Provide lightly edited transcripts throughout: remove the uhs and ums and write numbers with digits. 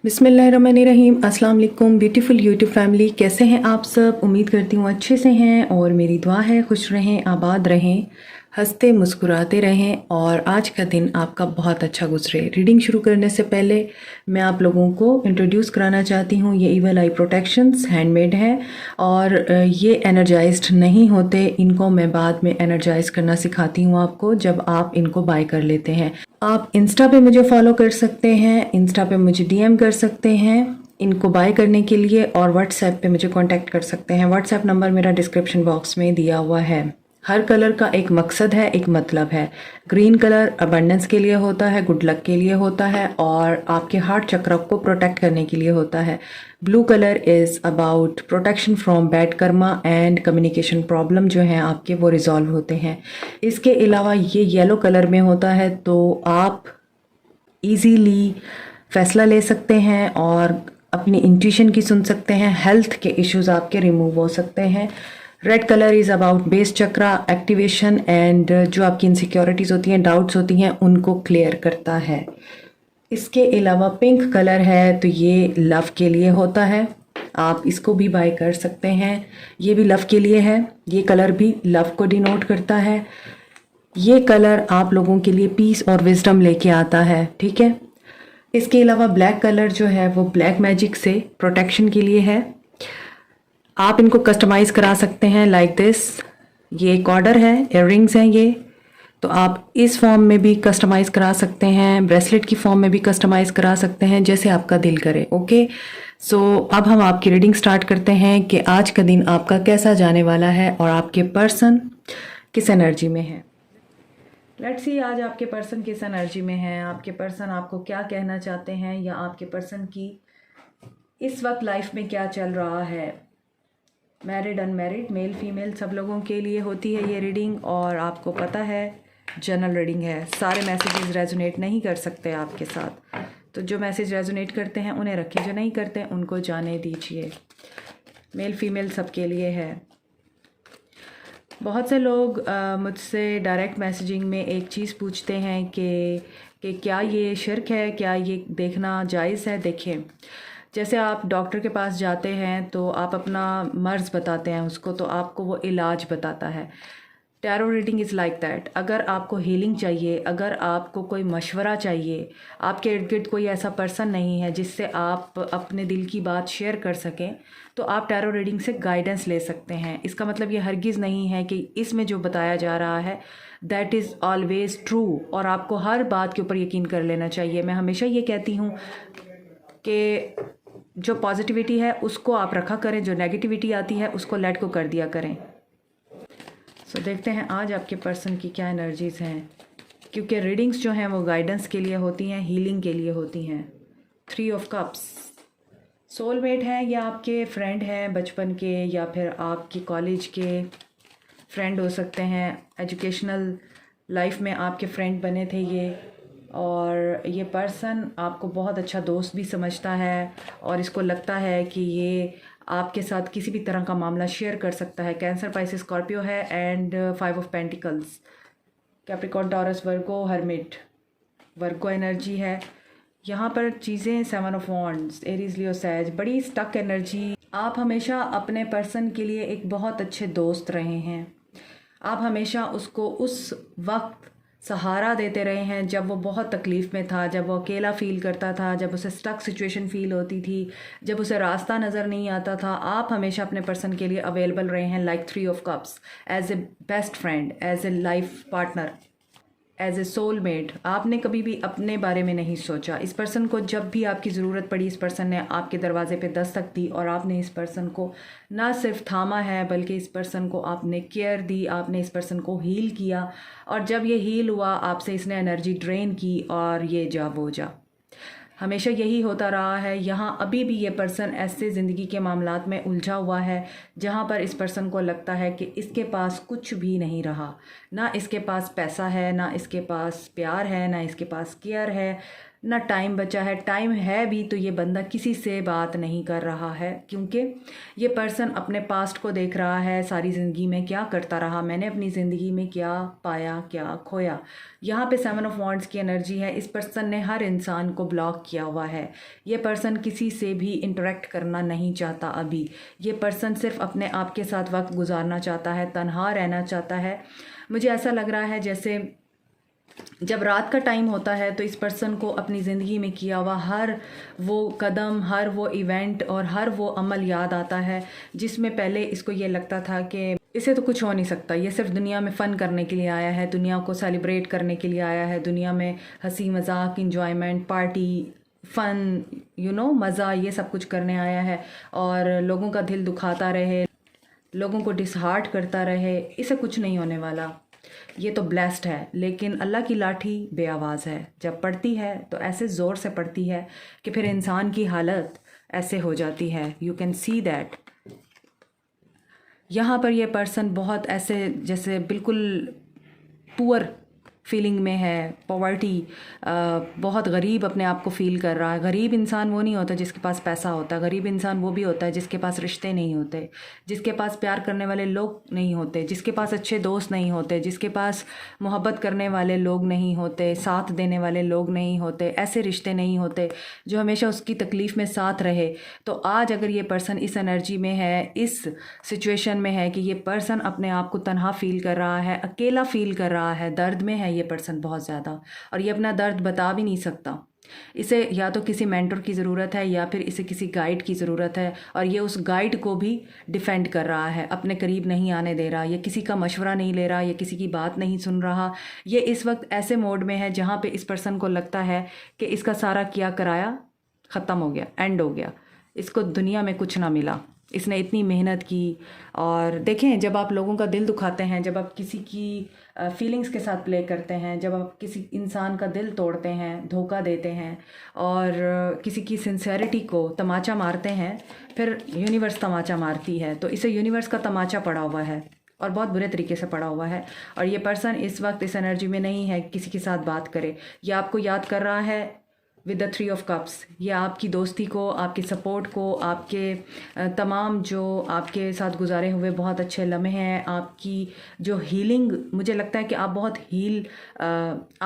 बिस्मिल्लाहिर्रहमानिर्रहीम। अस्सलाम वालेकुम ब्यूटीफुल यूट्यूब फैमिली, कैसे हैं आप सब? उम्मीद करती हूँ अच्छे से हैं और मेरी दुआ है खुश रहें, आबाद रहें, हंसते मुस्कुराते रहें और आज का दिन आपका बहुत अच्छा गुजरे। रीडिंग शुरू करने से पहले मैं आप लोगों को इंट्रोड्यूस कराना चाहती हूँ। ये ईवल आई प्रोटेक्शंस हैंडमेड हैं और ये एनर्जाइज्ड नहीं होते। इनको मैं बाद में एनर्जाइज करना सिखाती हूँ आपको जब आप इनको बाय कर लेते हैं। आप इंस्टा पे मुझे फॉलो कर सकते हैं, इंस्टा पे मुझे डीएम कर सकते हैं इनको बाय करने के लिए और व्हाट्सएप पे मुझे कांटेक्ट कर सकते हैं। व्हाट्सएप नंबर मेरा डिस्क्रिप्शन बॉक्स में दिया हुआ है। हर कलर का एक मकसद है, एक मतलब है। ग्रीन कलर अबंडेंस के लिए होता है, गुड लक के लिए होता है और आपके हार्ट चक्र को प्रोटेक्ट करने के लिए होता है। Blue colour is about protection from bad Karma and communication problem जो हैं आपके वो रिजॉल्व होते हैं। इसके अलावा ये येलो कलर में होता है तो आप इजीली फैसला ले सकते हैं और अपनी इंट्यूशन की सुन सकते हैं। हेल्थ के इश्यूज आपके रिमूव हो सकते हैं। Red colour is about base chakra activation and जो आपकी इनसिक्योरिटीज़ होती हैं, डाउट्स होती हैं, उनको क्लियर करता है। इसके अलावा पिंक कलर है तो ये लव के लिए होता है, आप इसको भी बाय कर सकते हैं। ये भी लव के लिए है, ये कलर भी लव को डिनोट करता है। ये कलर आप लोगों के लिए पीस और विजडम लेके आता है, ठीक है। इसके अलावा ब्लैक कलर जो है वो ब्लैक मैजिक से प्रोटेक्शन के लिए है। आप इनको कस्टमाइज़ करा सकते हैं लाइक दिस। ये एक ऑर्डर है, इयररिंग्स हैं ये, तो आप इस फॉर्म में भी कस्टमाइज़ करा सकते हैं, ब्रेसलेट की फॉर्म में भी कस्टमाइज़ करा सकते हैं, जैसे आपका दिल करे। ओके, सो अब हम आपकी रीडिंग स्टार्ट करते हैं कि आज का दिन आपका कैसा जाने वाला है और आपके पर्सन किस एनर्जी में है। लेट्स सी आज आपके पर्सन किस एनर्जी में है, आपके पर्सन आपको क्या कहना चाहते हैं या आपके पर्सन की इस वक्त लाइफ में क्या चल रहा है। मैरिड अनमैरिड मेल फीमेल सब लोगों के लिए होती है ये रीडिंग और आपको पता है जनरल रीडिंग है। सारे मैसेजेस रेजोनेट नहीं कर सकते आपके साथ, तो जो मैसेज रेजोनेट करते हैं उन्हें रखिए, जो नहीं करते उनको जाने दीजिए। मेल फीमेल सबके लिए है। बहुत से लोग मुझसे डायरेक्ट मैसेजिंग में एक चीज़ पूछते हैं कि क्या ये शिर्क है, क्या ये देखना जायज़ है। देखिए, जैसे आप डॉक्टर के पास जाते हैं तो आप अपना मर्ज़ बताते हैं उसको, तो आपको वो इलाज बताता है। Tarot reading is like that. अगर आपको हीलिंग चाहिए, अगर आपको कोई मशवरा चाहिए, आपके इर्द गिर्द कोई ऐसा पर्सन नहीं है जिससे आप अपने दिल की बात शेयर कर सकें, तो आप टैरो रीडिंग से गाइडेंस ले सकते हैं। इसका मतलब ये हरगिज़ नहीं है कि इसमें जो बताया जा रहा है दैट इज़ ऑलवेज़ ट्रू और आपको हर बात के ऊपर यकीन कर लेना चाहिए। मैं हमेशा ये कहती हूँ कि जो पॉजिटिविटी है उसको आप रखा करें, जो नेगेटिविटी आती है उसको लेट को कर दिया करें। सो देखते हैं आज आपके पर्सन की क्या एनर्जीज़ हैं, क्योंकि रीडिंग्स जो हैं वो गाइडेंस के लिए होती हैं, हीलिंग के लिए होती हैं। 3 ऑफ कप्स, सोलमेट हैं या आपके फ्रेंड हैं बचपन के या फिर आपकी कॉलेज के फ्रेंड हो सकते हैं। एजुकेशनल लाइफ में आपके फ्रेंड बने थे ये, और ये पर्सन आपको बहुत अच्छा दोस्त भी समझता है और इसको लगता है कि ये आपके साथ किसी भी तरह का मामला शेयर कर सकता है। कैंसर, पाइसिस, स्कॉर्पियो है and 5 of pentacles. Capricorn, taurus, Virgo, hermit, Virgo energy है यहाँ पर। चीज़ें 7 ऑफ वॉन्ड्स, एरीज, लियो, सैज, बड़ी स्टक एनर्जी। आप हमेशा अपने पर्सन के लिए एक बहुत अच्छे दोस्त रहे हैं। आप हमेशा उसको उस वक्त सहारा देते रहे हैं जब वो बहुत तकलीफ़ में था, जब वो अकेला फ़ील करता था, जब उसे स्टक सिचुएशन फ़ील होती थी, जब उसे रास्ता नज़र नहीं आता था। आप हमेशा अपने पर्सन के लिए अवेलेबल रहे हैं like 3 of cups, as a best friend, as a life partner, as a soulmate. आपने कभी भी अपने बारे में नहीं सोचा। इस पर्सन को जब भी आपकी ज़रूरत पड़ी, इस पर्सन ने आपके दरवाजे पे दस्तक दी और आपने इस पर्सन को ना सिर्फ थामा है बल्कि इस पर्सन को आपने केयर दी, आपने इस पर्सन को हील किया। और जब ये हील हुआ आपसे इसने एनर्जी ड्रेन की और ये जा वो जा। हमेशा यही होता रहा है। यहाँ अभी भी ये पर्सन ऐसे ज़िंदगी के मामलात में उलझा हुआ है जहाँ पर इस पर्सन को लगता है कि इसके पास कुछ भी नहीं रहा। ना इसके पास पैसा है, ना इसके पास प्यार है, ना इसके पास केयर है, ना टाइम बचा है। टाइम है भी तो ये बंदा किसी से बात नहीं कर रहा है, क्योंकि ये पर्सन अपने पास्ट को देख रहा है। सारी ज़िंदगी में क्या करता रहा, मैंने अपनी ज़िंदगी में क्या पाया, क्या खोया। यहाँ पे 7 ऑफ वॉन्ड्स की एनर्जी है। इस पर्सन ने हर इंसान को ब्लॉक किया हुआ है। ये पर्सन किसी से भी इंटरेक्ट करना नहीं चाहता अभी। ये पर्सन सिर्फ अपने आप के साथ वक्त गुजारना चाहता है, तन्हा रहना चाहता है। मुझे ऐसा लग रहा है जैसे जब रात का टाइम होता है तो इस पर्सन को अपनी ज़िंदगी में किया हुआ हर वो कदम, हर वो इवेंट और हर वो अमल याद आता है जिसमें पहले इसको ये लगता था कि इसे तो कुछ हो नहीं सकता, ये सिर्फ दुनिया में फ़न करने के लिए आया है, दुनिया को सेलिब्रेट करने के लिए आया है, दुनिया में हंसी मजाक, इंजॉयमेंट, पार्टी, फ़न, मज़ा, ये सब कुछ करने आया है और लोगों का दिल दुखाता रहे, लोगों को डिसहार्ट करता रहे। इसे कुछ नहीं होने वाला, ये तो ब्लेस्ड है। लेकिन अल्लाह की लाठी बेआवाज़ है, जब पड़ती है तो ऐसे ज़ोर से पड़ती है कि फिर इंसान की हालत ऐसे हो जाती है। यू कैन सी दैट यहाँ पर ये पर्सन बहुत ऐसे जैसे बिल्कुल पुअर फीलिंग में है, पॉवर्टी, बहुत गरीब अपने आप को फ़ील कर रहा है। गरीब इंसान वो नहीं होता जिसके पास पैसा होता, गरीब इंसान वो भी होता है जिसके पास रिश्ते नहीं होते, जिसके पास प्यार करने वाले लोग नहीं होते, जिसके पास अच्छे दोस्त नहीं होते, जिसके पास मोहब्बत करने वाले लोग नहीं होते, साथ देने वाले लोग नहीं होते, ऐसे रिश्ते नहीं होते जो हमेशा उसकी तकलीफ़ में साथ रहे। तो आज अगर ये पर्सन इस एनर्जी में है, इस सिचुएशन में है कि ये पर्सन अपने आप को तन्हा फ़ील कर रहा है, अकेला फ़ील कर रहा है, दर्द में है ये पर्सन बहुत ज़्यादा, और ये अपना दर्द बता भी नहीं सकता। इसे या तो किसी मेंटर की ज़रूरत है या फिर इसे किसी गाइड की ज़रूरत है, और ये उस गाइड को भी डिफेंड कर रहा है, अपने करीब नहीं आने दे रहा, ये किसी का मशवरा नहीं ले रहा, ये किसी की बात नहीं सुन रहा। ये इस वक्त ऐसे मोड में है जहाँ पे इस पर्सन को लगता है कि इसका सारा किया कराया ख़त्म हो गया, एंड हो गया, इसको दुनिया में कुछ ना मिला, इसने इतनी मेहनत की। और देखें, जब आप लोगों का दिल दुखाते हैं, जब आप किसी की फीलिंग्स के साथ प्ले करते हैं, जब आप किसी इंसान का दिल तोड़ते हैं, धोखा देते हैं और किसी की सिंसेरिटी को तमाचा मारते हैं, फिर यूनिवर्स तमाचा मारती है। तो इसे यूनिवर्स का तमाचा पड़ा हुआ है और बहुत बुरे तरीके से पड़ा हुआ है। और ये पर्सन इस वक्त इस एनर्जी में नहीं है किसी के साथ बात करे। ये आपको याद कर रहा है विद द 3 ऑफ कप्स। ये आपकी दोस्ती को, आपकी सपोर्ट को, आपके तमाम जो आपके साथ गुजारे हुए बहुत अच्छे लम्हे हैं, आपकी जो हीलिंग, मुझे लगता है कि आप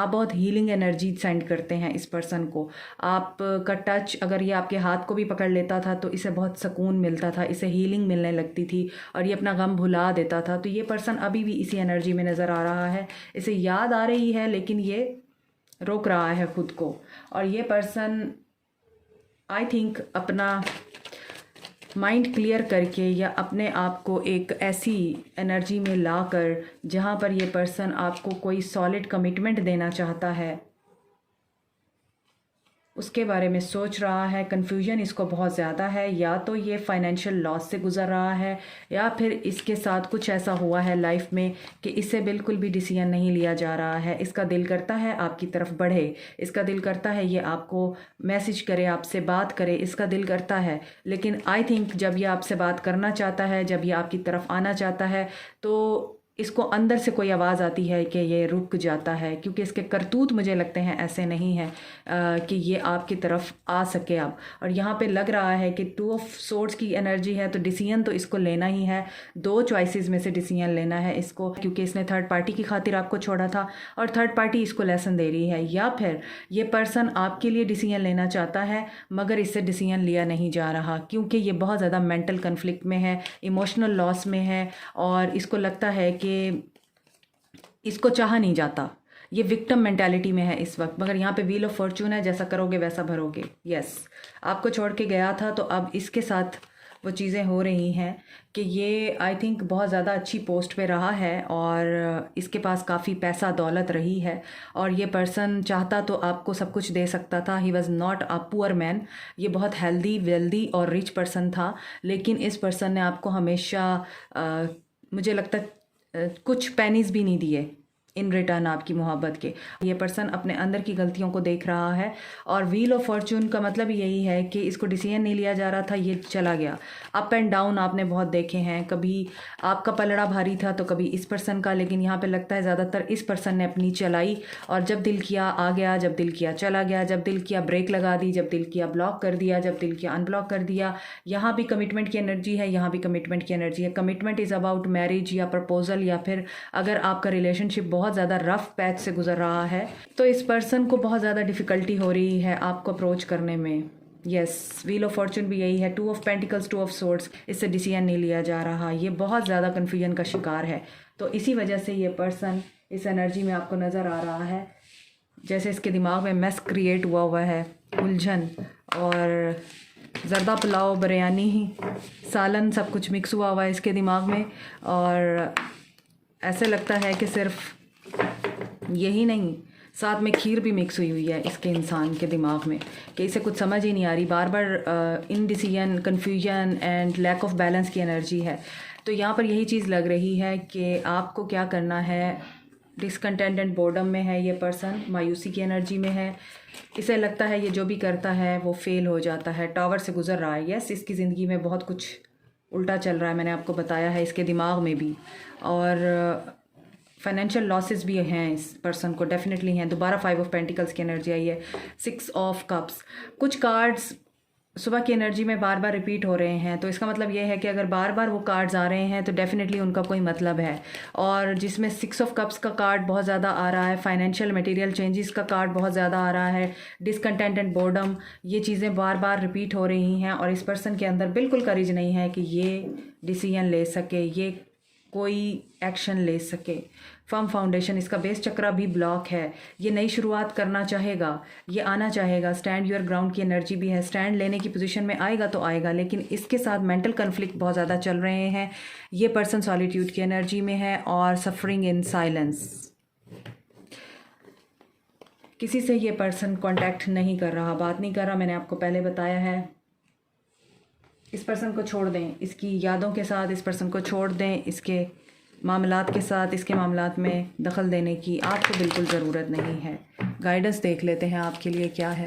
बहुत हीलिंग एनर्जी सेंड करते हैं इस पर्सन को। आपका टच अगर ये आपके हाथ को भी पकड़ लेता था तो इसे बहुत सुकून मिलता था, इसे हीलिंग मिलने लगती थी और ये अपना गम भुला देता था। तो ये पर्सन अभी भी इसी एनर्जी में नज़र आ रहा है, इसे याद आ रही है लेकिन ये रोक रहा है खुद को। और ये पर्सन आई थिंक अपना माइंड क्लियर करके या अपने आप को एक ऐसी एनर्जी में लाकर जहाँ पर ये पर्सन आपको कोई सॉलिड कमिटमेंट देना चाहता है, उसके बारे में सोच रहा है। कन्फ्यूजन इसको बहुत ज़्यादा है, या तो ये फाइनेंशियल लॉस से गुज़र रहा है या फिर इसके साथ कुछ ऐसा हुआ है लाइफ में कि इससे बिल्कुल भी डिसीजन नहीं लिया जा रहा है। इसका दिल करता है आपकी तरफ बढ़े, इसका दिल करता है ये आपको मैसेज करे, आपसे बात करे, इसका दिल करता है। लेकिन आई थिंक जब ये आपसे बात करना चाहता है, जब ये आपकी तरफ आना चाहता है, तो इसको अंदर से कोई आवाज़ आती है कि ये रुक जाता है, क्योंकि इसके करतूत मुझे लगते हैं ऐसे नहीं हैं कि ये आपकी तरफ आ सके अब। और यहाँ पे लग रहा है कि 2 ऑफ सोर्ड्स की एनर्जी है, तो डिसीजन तो इसको लेना ही है। 2 चॉइसेस में से डिसीजन लेना है इसको, क्योंकि इसने थर्ड पार्टी की खातिर आपको छोड़ा था और थर्ड पार्टी इसको लेसन दे रही है। या फिर ये पर्सन आपके लिए डिसीजन लेना चाहता है मगर इससे डिसीजन लिया नहीं जा रहा, क्योंकि ये बहुत ज़्यादा मेंटल कन्फ्लिक्ट में है, इमोशनल लॉस में है और इसको लगता है कि इसको चाहा नहीं जाता। ये विक्टिम मेंटालिटी में है इस वक्त। मगर यहाँ पे व्हील ऑफ फॉर्चून है, जैसा करोगे वैसा भरोगे। यस, आपको छोड़ के गया था तो अब इसके साथ वो चीज़ें हो रही हैं कि ये आई थिंक बहुत ज़्यादा अच्छी पोस्ट पे रहा है और इसके पास काफ़ी पैसा दौलत रही है और ये पर्सन चाहता तो आपको सब कुछ दे सकता था। He was not a poor man, ये बहुत हेल्दी, वेल्दी और रिच पर्सन था। लेकिन इस पर्सन ने आपको हमेशा मुझे लगता कुछ पेनीज भी नहीं दिए इन रिटर्न आपकी मोहब्बत के। ये पर्सन अपने अंदर की गलतियों को देख रहा है और व्हील ऑफ फॉर्चून का मतलब यही है कि इसको डिसीजन नहीं लिया जा रहा था, ये चला गया। अप एंड डाउन आपने बहुत देखे हैं, कभी आपका पलड़ा भारी था तो कभी इस पर्सन का, लेकिन यहाँ पे लगता है ज़्यादातर इस पर्सन ने अपनी चलाई और जब दिल किया आ गया, जब दिल किया चला गया, जब दिल किया ब्रेक लगा दी, जब दिल किया ब्लॉक कर दिया, जब दिल किया अनब्लॉक कर दिया। यहाँ भी कमिटमेंट की एनर्जी है, यहाँ भी कमिटमेंट की एनर्जी है। कमिटमेंट इज़ अबाउट मैरिज या प्रपोजल, या फिर अगर आपका रिलेशनशिप बहुत बहुत ज़्यादा रफ़ पैच से गुज़र रहा है, तो इस पर्सन को बहुत ज़्यादा डिफ़िकल्टी हो रही है आपको अप्रोच करने में। यस, व्हील ऑफ फॉर्चून भी यही है, 2 ऑफ पेंटिकल्स, 2 ऑफ सोर्ड्स, इससे डिसीजन नहीं लिया जा रहा, ये बहुत ज़्यादा कन्फ्यूजन का शिकार है। तो इसी वजह से ये पर्सन इस एनर्जी में आपको नज़र आ रहा है, जैसे इसके दिमाग में मेस क्रिएट हुआ है, उलझन, और ज़र्दा पुलाव, बिरयानी, सालन, सब कुछ मिक्स हुआ है इसके दिमाग में। और ऐसे लगता है कि सिर्फ यही नहीं, साथ में खीर भी मिक्स हुई है इसके इंसान के दिमाग में, कि इसे कुछ समझ ही नहीं आ रही, बार बार indecision, confusion and lack of balance की एनर्जी है। तो यहाँ पर यही चीज़ लग रही है कि आपको क्या करना है। डिसकंटेंट एंड बोर्डम में है ये पर्सन, मायूसी की एनर्जी में है, इसे लगता है ये जो भी करता है वो फेल हो जाता है, टावर से गुजर रहा है। यस, इसकी ज़िंदगी में बहुत कुछ उल्टा चल रहा है, मैंने आपको बताया है, इसके दिमाग में भी। और फाइनेंशियल लॉसेस भी हैं इस पर्सन को, डेफिनेटली हैं। दोबारा 5 ऑफ पेंटिकल्स की एनर्जी आई है, 6 ऑफ कप्स। कुछ कार्ड्स सुबह की एनर्जी में बार बार रिपीट हो रहे हैं, तो इसका मतलब ये है कि अगर बार बार वो कार्ड्स आ रहे हैं तो डेफिनेटली उनका कोई मतलब है। और जिसमें 6 ऑफ कप्स का कार्ड बहुत ज़्यादा आ रहा है, फाइनेंशियल मटेरियल चेंजेस का कार्ड बहुत ज़्यादा आ रहा है, डिसकंटेंट एंड बोर्डम, ये चीज़ें बार बार रिपीट हो रही हैं। और इस पर्सन के अंदर बिल्कुल करेज नहीं है कि ये डिसीजन ले सके, ये कोई एक्शन ले सके। फर्म फाउंडेशन, इसका बेस चक्रा भी ब्लॉक है, ये नई शुरुआत करना चाहेगा, ये आना चाहेगा, स्टैंड योर ग्राउंड की एनर्जी भी है, स्टैंड लेने की पोजीशन में आएगा तो आएगा, लेकिन इसके साथ मेंटल कन्फ्लिक्ट बहुत ज़्यादा चल रहे हैं। ये पर्सन सॉलिट्यूड की एनर्जी में है और सफरिंग इन साइलेंस। किसी से ये पर्सन कांटेक्ट नहीं कर रहा, बात नहीं कर रहा, मैंने आपको पहले बताया है। इस पर्सन को छोड़ दें, इसकी यादों के साथ इस पर्सन को छोड़ दें, इसके मामलात के साथ, इसके मामलात में दखल देने की आपको बिल्कुल ज़रूरत नहीं है। गाइडेंस देख लेते हैं आपके लिए क्या है।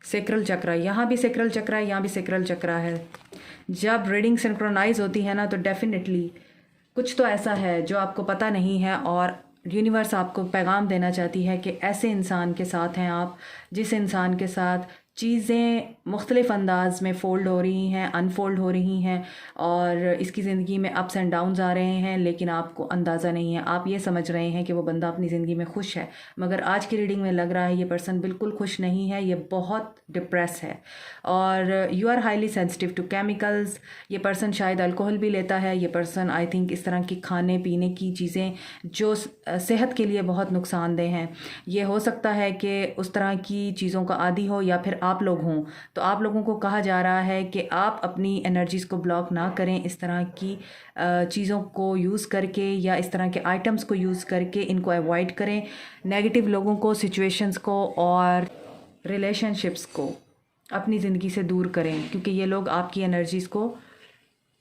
सेक्रल चक्रा, यहाँ भी सेक्रल चक्रा है, यहाँ भी सेक्रल चक्रा है। जब रीडिंग सिंक्रोनाइज होती है ना, तो डेफिनेटली कुछ तो ऐसा है जो आपको पता नहीं है, और यूनिवर्स आपको पैगाम देना चाहती है कि ऐसे इंसान के साथ हैं आप, जिस इंसान के साथ चीज़ें मुख्तलिफ़ अंदाज में फ़ोल्ड हो रही हैं, अनफोल्ड हो रही हैं, और इसकी ज़िंदगी में अप्स एंड डाउन्स आ रहे हैं, लेकिन आपको अंदाज़ा नहीं है। आप ये समझ रहे हैं कि वो बंदा अपनी ज़िंदगी में खुश है, मगर आज की रीडिंग में लग रहा है ये पर्सन बिल्कुल खुश नहीं है, ये बहुत डिप्रेस है। और you are highly sensitive to chemicals. ये पर्सन शायद अल्कोहल भी लेता है, ये पर्सन आई थिंक इस तरह की खाने पीने की चीज़ें जो सेहत के लिए बहुत नुकसानदेह हैं, ये हो सकता है कि उस तरह की चीज़ों का आदी हो, या फिर आप लोग हों। तो आप लोगों को कहा जा रहा है कि आप अपनी एनर्जीज़ को ब्लॉक ना करें, इस तरह की चीज़ों को यूज़ करके या इस तरह के आइटम्स को यूज़ करके इनको अवॉइड करें। नेगेटिव लोगों को, सिचुएशंस को और रिलेशनशिप्स को अपनी ज़िंदगी से दूर करें, क्योंकि ये लोग आपकी एनर्जीज़ को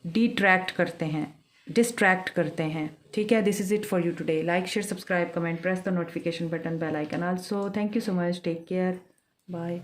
डिट्रैक्ट करते हैं, डिस्ट्रैक्ट करते हैं। ठीक है, this is it for you today. Like, share, subscribe, comment, press the notification button, bell icon also. Thank you so much, take care, bye.